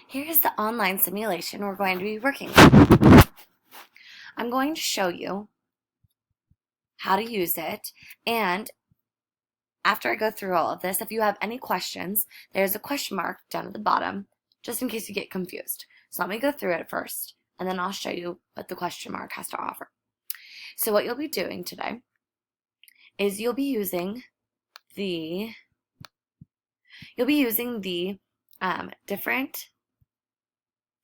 Here is the online simulation we're going to be working with. I'm going to show you how to use it, and after I go through all of this, if you have any questions, there's a question mark down at the bottom, just in case you get confused. So let me go through it first, and then I'll show you what the question mark has to offer. So what you'll be doing today is you'll be using the different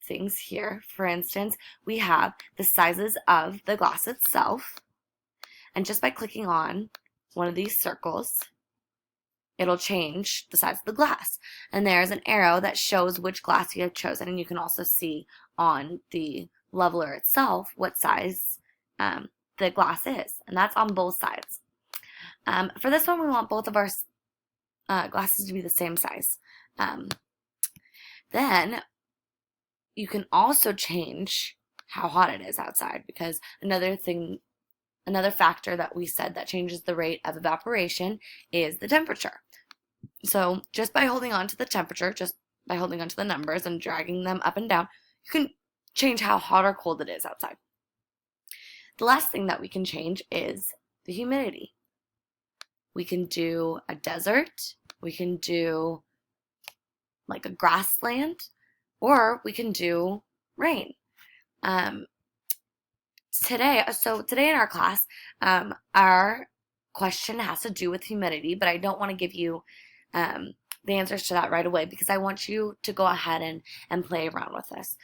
things here. For instance, we have the sizes of the glass itself, and just by clicking on one of these circles, it'll change the size of the glass. And there's an arrow that shows which glass you have chosen, and you can also see on the leveler itself what size the glass is, and that's on both sides. For this one, we want both of our glasses to be the same size. Then you can also change how hot it is outside, because another factor that we said that changes the rate of evaporation is the temperature. So just by holding on to the temperature, just by holding on to the numbers and dragging them up and down, you can change how hot or cold it is outside. The last thing that we can change is the humidity. We can do a desert, we can do like a grassland, or we can do rain. Today in our class, our question has to do with humidity, but I don't want to give you the answers to that right away because I want you to go ahead and play around with this.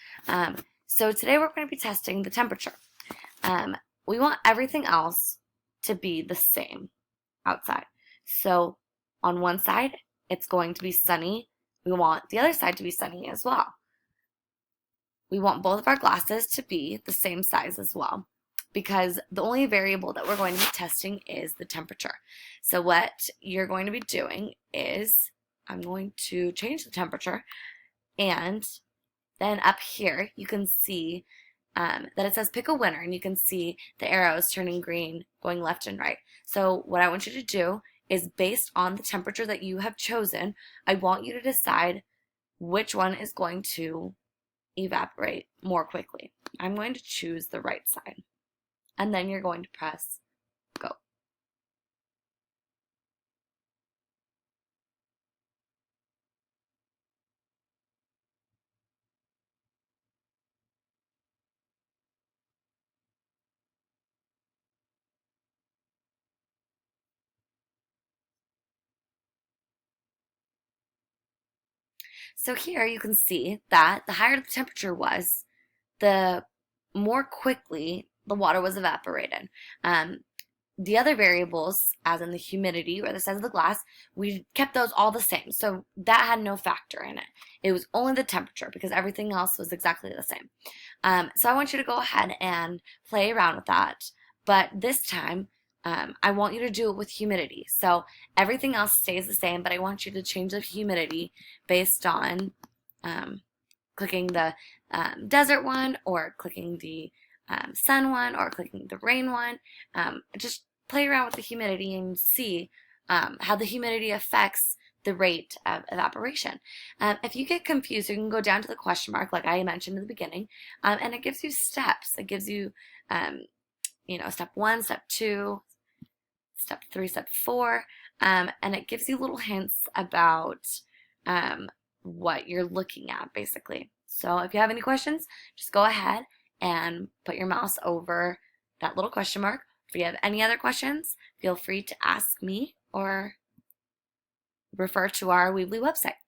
So today we're going to be testing the temperature. We want everything else to be the same outside. So on one side, it's going to be sunny. We want the other side to be sunny as well. We want both of our glasses to be the same size as well, because the only variable that we're going to be testing is the temperature. So what you're going to be doing is I'm going to change the temperature, and then up here you can see that it says pick a winner, and you can see the arrows turning green going left and right. So what I want you to do is, based on the temperature that you have chosen, I want you to decide which one is going to evaporate more quickly. I'm going to choose the right side, and then you're going to press go. So here you can see that the higher the temperature was, the more quickly the water was evaporated. The other variables, as in the humidity or the size of the glass, we kept those all the same. So that had no factor in it. It was only the temperature, because everything else was exactly the same. So I want you to go ahead and play around with that. But this time, I want you to do it with humidity. So everything else stays the same, but I want you to change the humidity based on clicking the desert one, or clicking the sun one, or clicking the rain one. Just play around with the humidity and see how the humidity affects the rate of evaporation. If you get confused, you can go down to the question mark like I mentioned in the beginning, and it gives you steps. It gives you, step 1, step 2, step 3, step 4, and it gives you little hints about what you're looking at, basically. So if you have any questions, just go ahead and put your mouse over that little question mark. If you have any other questions, feel free to ask me or refer to our Weebly website.